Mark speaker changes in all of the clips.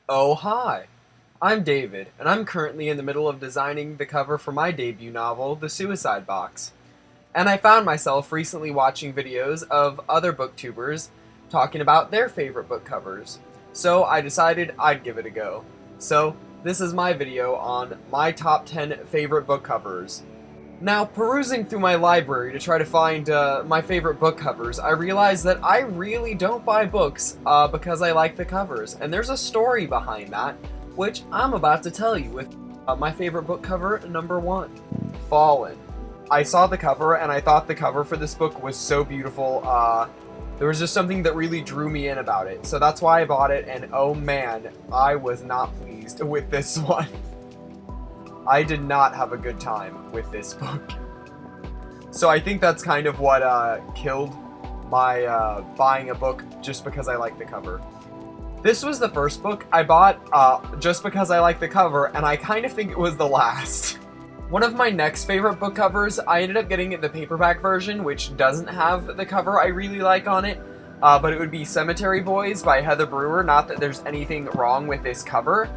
Speaker 1: Oh, hi! I'm David, and I'm currently in the middle of designing the cover for my debut novel, The Suicide Box. And I found myself recently watching videos of other booktubers talking about their favorite book covers. So I decided I'd give it a go. So, this is my video on my top 10 favorite book covers. Now, perusing through my library to try to find my favorite book covers, I realized that I really don't buy books because I like the covers, and there's a story behind that, which I'm about to tell you with my favorite book cover number 1, Fallen. I saw the cover, and I thought the cover for this book was so beautiful. There was just something that really drew me in about it, so that's why I bought it, and oh man, I was not pleased with this one. I did not have a good time with this book. So I think that's kind of what killed my buying a book just because I like the cover. This was the first book I bought just because I like the cover, and I kind of think it was the last. One of my next favorite book covers, I ended up getting the paperback version, which doesn't have the cover I really like on it, but it would be Cemetery Boys by Heather Brewer. Not that there's anything wrong with this cover,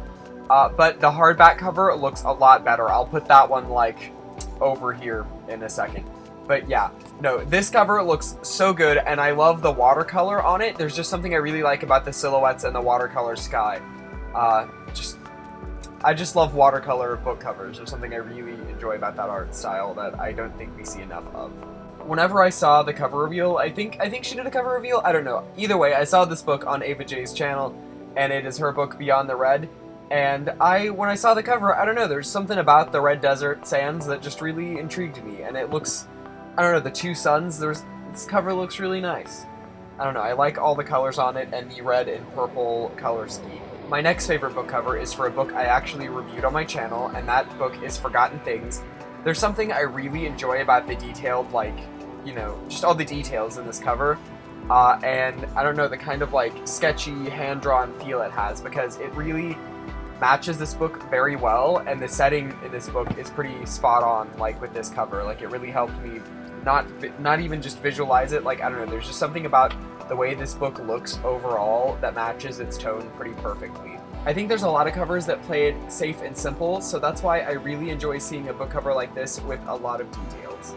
Speaker 1: but the hardback cover looks a lot better. I'll put that one, like, over here in a second. But yeah, no, this cover looks so good, and I love the watercolor on it. There's just something I really like about the silhouettes and the watercolor sky. I just love watercolor book covers. There's something I really enjoy about that art style that I don't think we see enough of. Whenever I saw the cover reveal, I think she did a cover reveal? I don't know. Either way, I saw this book on Ava J's channel, and it is her book Beyond the Red. And when I saw the cover, I don't know, there's something about the red desert sands that just really intrigued me, and it looks, I don't know, the two suns, this cover looks really nice. I don't know, I like all the colors on it, and the red and purple color scheme. My next favorite book cover is for a book I actually reviewed on my channel, and that book is Forgotten Things. There's something I really enjoy about the detailed, like, you know, just all the details in this cover. And I don't know, the kind of, like, sketchy, hand-drawn feel it has, because it really matches this book very well, and the setting in this book is pretty spot on, like, with this cover. Like, it really helped me not even just visualize it, like, I don't know, there's just something about the way this book looks overall that matches its tone pretty perfectly. I think there's a lot of covers that play it safe and simple, so that's why I really enjoy seeing a book cover like this with a lot of details.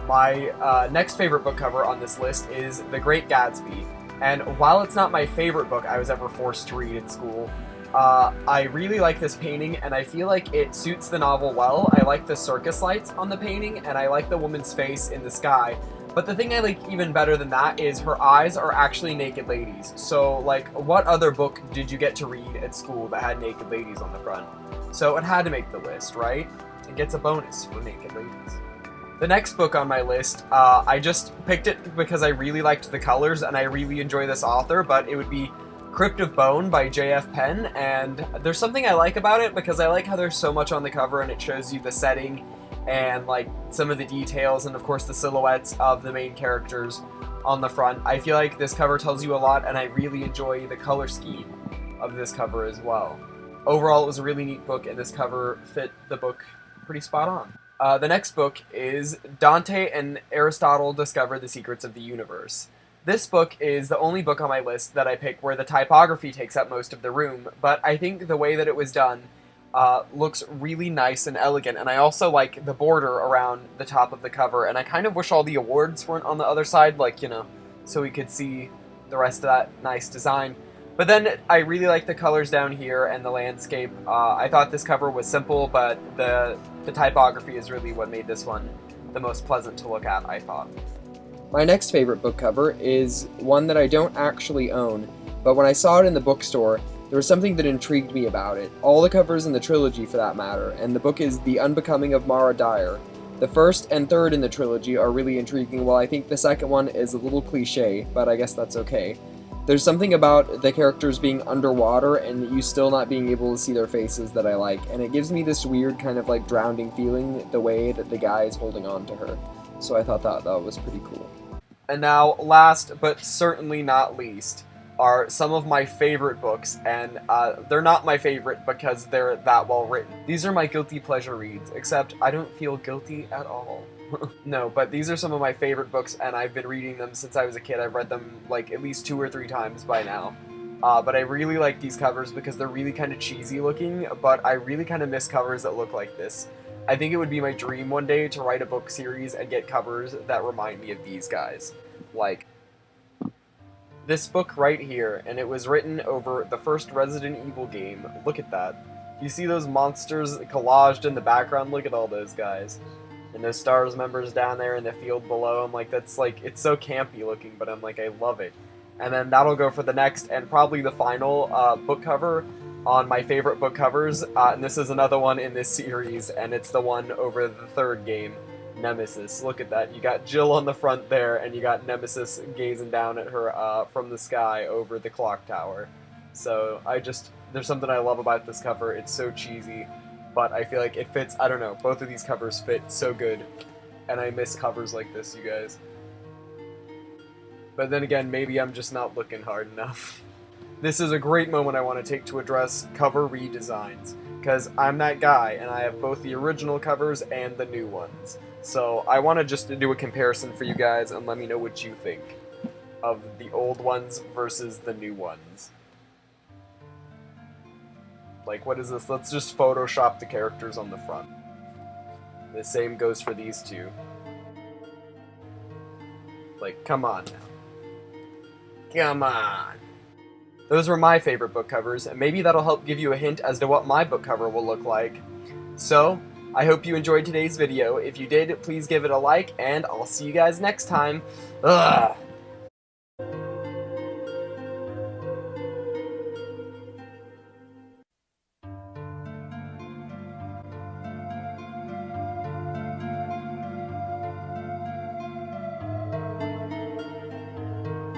Speaker 1: My next favorite book cover on this list is The Great Gatsby, and while it's not my favorite book I was ever forced to read in school, I really like this painting, and I feel like it suits the novel well. I like the circus lights on the painting, and I like the woman's face in the sky. But the thing I like even better than that is her eyes are actually naked ladies. So, like, what other book did you get to read at school that had naked ladies on the front? So it had to make the list, right? It gets a bonus for naked ladies. The next book on my list, I just picked it because I really liked the colors, and I really enjoy this author, but it would be Crypt of Bone by J.F. Penn, and there's something I like about it because I like how there's so much on the cover and it shows you the setting and, like, some of the details and, of course, the silhouettes of the main characters on the front. I feel like this cover tells you a lot, and I really enjoy the color scheme of this cover as well. Overall, it was a really neat book, and this cover fit the book pretty spot on. The next book is Dante and Aristotle Discover the Secrets of the Universe. This book is the only book on my list that I pick where the typography takes up most of the room, but I think the way that it was done looks really nice and elegant, and I also like the border around the top of the cover, and I kind of wish all the awards weren't on the other side, like, you know, so we could see the rest of that nice design. But then I really like the colors down here and the landscape. I thought this cover was simple, but the typography is really what made this one the most pleasant to look at, I thought. My next favorite book cover is one that I don't actually own, but when I saw it in the bookstore, there was something that intrigued me about it. All the covers in the trilogy, for that matter, and the book is The Unbecoming of Mara Dyer. The first and third in the trilogy are really intriguing, while I think the second one is a little cliche, but I guess that's okay. There's something about the characters being underwater and you still not being able to see their faces that I like, and it gives me this weird kind of like drowning feeling the way that the guy is holding on to her. So I thought that was pretty cool. And now, last but certainly not least, are some of my favorite books, and they're not my favorite because they're that well written. These are my guilty pleasure reads, except I don't feel guilty at all. No, but these are some of my favorite books, and I've been reading them since I was a kid. I've read them like at least 2 or 3 times by now. But I really like these covers because they're really kind of cheesy looking, but I really kind of miss covers that look like this. I think it would be my dream one day to write a book series and get covers that remind me of these guys. Like this book right here, and it was written over the first Resident Evil game. Look at that. You see those monsters collaged in the background? Look at all those guys. And those STARS members down there in the field below. I'm like, that's like, it's so campy looking, but I'm like, I love it. And then that'll go for the next and probably the final book cover on my favorite book covers. And this is another one in this series, and it's the one over the third game, Nemesis. Look at that. You got Jill on the front there, and you got Nemesis gazing down at her from the sky over the clock tower. So there's something I love about this cover. It's so cheesy, but I feel like it fits. I don't know, both of these covers fit so good, and I miss covers like this, you guys. But then again, maybe I'm just not looking hard enough. This is a great moment I want to take to address cover redesigns, because I'm that guy, and I have both the original covers and the new ones. So I want to just do a comparison for you guys, and let me know what you think of the old ones versus the new ones. Like, what is this? Let's just Photoshop the characters on the front. The same goes for these two. Like, come on now. Come on. Those were my favorite book covers, and maybe that'll help give you a hint as to what my book cover will look like. So, I hope you enjoyed today's video. If you did, please give it a like, and I'll see you guys next time. Ugh.